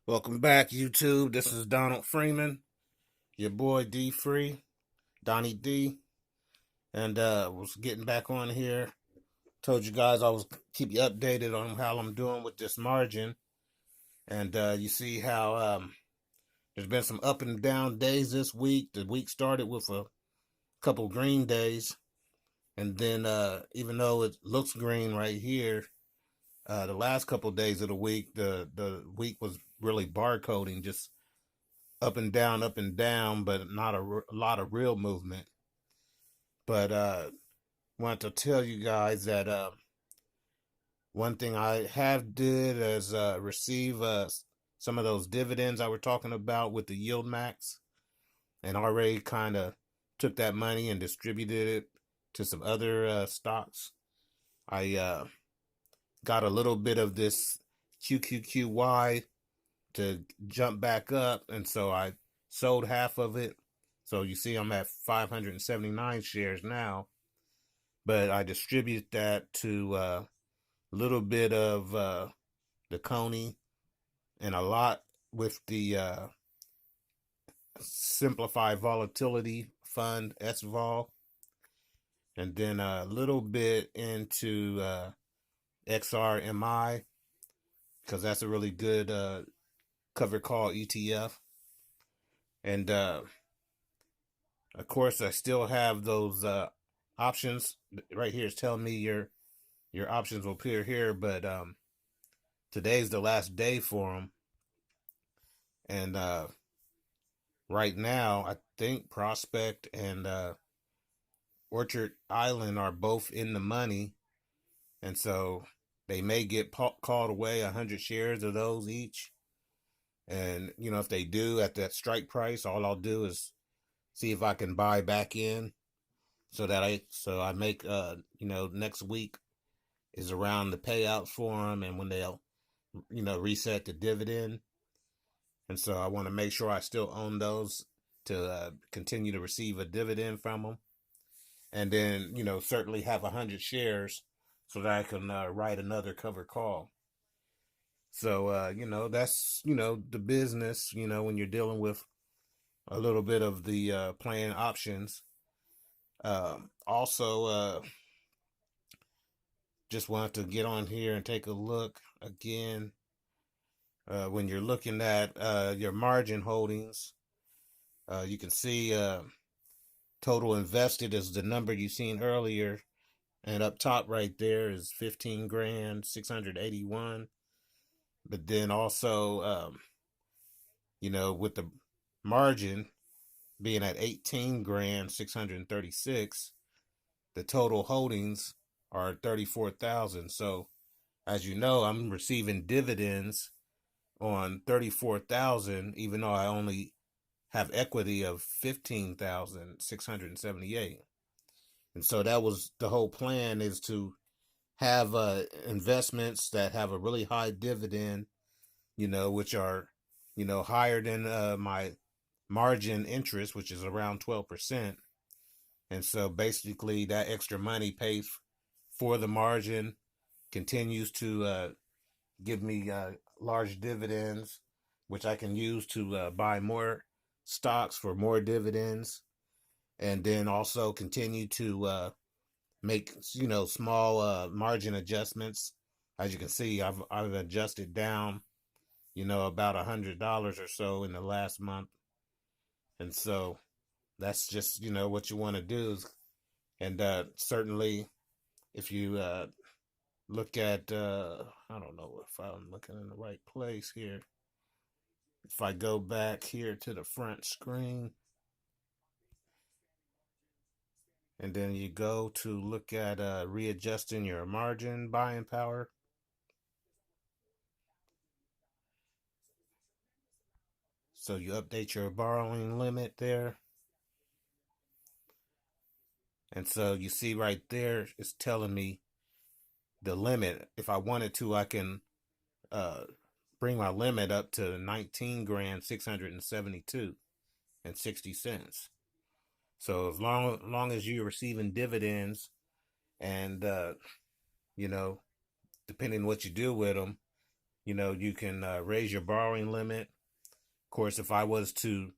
Welcome back, YouTube. This is Donald Freeman, your boy D Free, Donnie D, and was getting back on here. Told you guys I was keep you updated on how I'm doing with this margin, and you see how there's been some up and down days this week. The week started with a couple green days, and then even though it looks green right here, the last couple days of the week, the week was really barcoding, just up and down, but not a lot of real movement. But want to tell you guys that one thing I have did is receive some of those dividends I were talking about with the yield max, and already kind of took that money and distributed it to some other stocks. I got a little bit of this QQQY to jump back up, and so I sold half of it. So you see I'm at 579 shares now, but I distribute that to a little bit of the Coney and a lot with the Simplified Volatility Fund, SVOL, and then a little bit into XRMI, because that's a really good covered call ETF. And of course, I still have those options. Right here is telling me your options will appear here, but today's the last day for them. And right now, I think Prospect and Orchard Island are both in the money, and so they may get called away 100 shares of those each. And if they do at that strike price, all I'll do is see if I can buy back in, so I make next week is around the payout for them, and when they'll reset the dividend. And so I want to make sure I still own those to continue to receive a dividend from them, and then certainly have 100 shares so that I can write another cover call. So that's the business. When you're dealing with a little bit of the playing options. Also, just wanted to get on here and take a look again. When you're looking at your margin holdings, you can see total invested is the number you seen earlier, and up top right there is 15 grand 681. But then also, with the margin being at 18 grand 636, the total holdings are 34,000. So as you know, I'm receiving dividends on 34,000, even though I only have equity of 15,678. And so that was the whole plan, is to have investments that have a really high dividend, which are, higher than my margin interest, which is around 12%. And so basically that extra money pays for the margin, continues to give me large dividends, which I can use to buy more stocks for more dividends, and then also continue to make small margin adjustments. As you can see, I've adjusted down about $100 or so in the last month, and so that's just what you want to do. And certainly, if you look at I don't know if I'm looking in the right place here. If I go back here to the front screen, and then you go to look at readjusting your margin buying power. So you update your borrowing limit there. And so you see right there, it's telling me the limit. If I wanted to, I can bring my limit up to 19 grand 672 and 60 cents. So as long as you're receiving dividends, and you know, depending on what you do with them, you can raise your borrowing limit. Of course, if I was to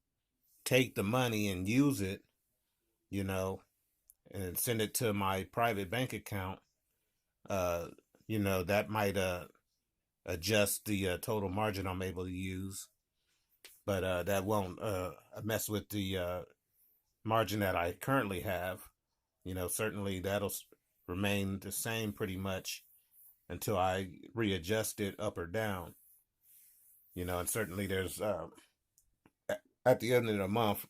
take the money and use it, you know, and send it to my private bank account, uh, that might adjust the total margin I'm able to use, but that won't mess with the margin that I currently have. Certainly that'll remain the same pretty much until I readjust it up or down. And certainly there's at the end of the month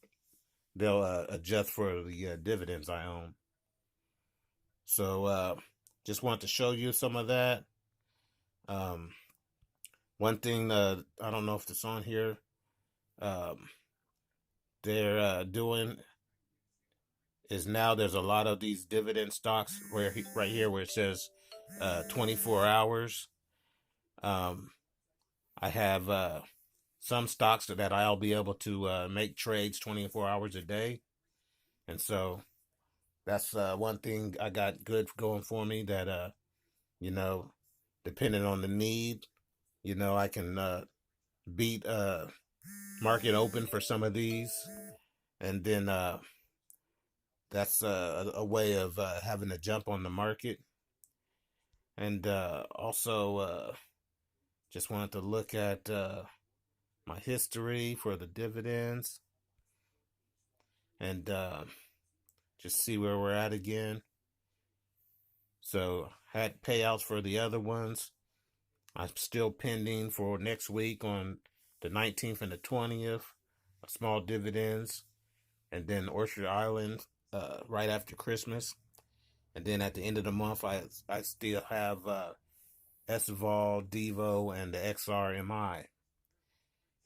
they'll adjust for the dividends I own. So just want to show you some of that. Um, One thing I don't know if it's on here. Um, they're doing is now there's a lot of these dividend stocks right here where it says 24 hours. I have some stocks that I'll be able to make trades 24 hours a day. And so that's one thing I got good going for me that, depending on the need, I can beat market open for some of these. And then that's a way of having a jump on the market. And also just wanted to look at my history for the dividends and just see where we're at again. So had payouts for the other ones. I'm still pending for next week on the 19th and the 20th, small dividends, and then Orchard Island right after Christmas. And then at the end of the month, I still have SVOL, Devo, and the XRMI.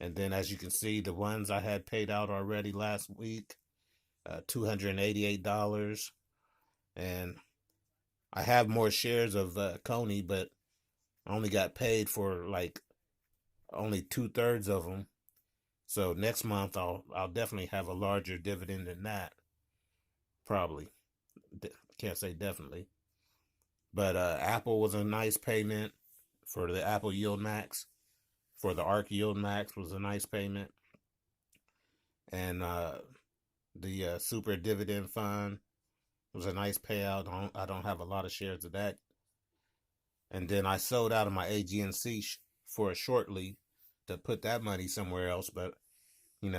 And then as you can see, the ones I had paid out already last week, $288. And I have more shares of Coney, but I only got paid for like only 2/3 of them. So next month I'll definitely have a larger dividend than that. Probably. Can't say definitely. But Apple was a nice payment for the Apple Yield Max. For the ARK Yield Max was a nice payment. And the Super Dividend Fund was a nice payout. I don't have a lot of shares of that. And then I sold out of my AGNC for a shortly to put that money somewhere else. But,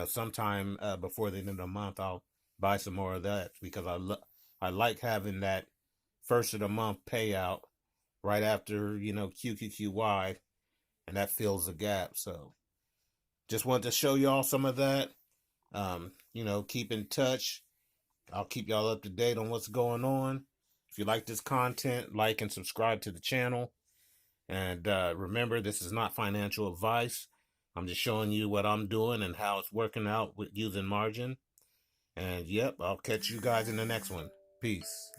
sometime before the end of the month, I'll buy some more of that because I like having that first of the month payout right after, QQQY, and that fills the gap. So just wanted to show y'all some of that. Keep in touch. I'll keep y'all up to date on what's going on. If you like this content, like and subscribe to the channel. And remember, this is not financial advice. I'm just showing you what I'm doing and how it's working out with using margin. And yep, I'll catch you guys in the next one. Peace.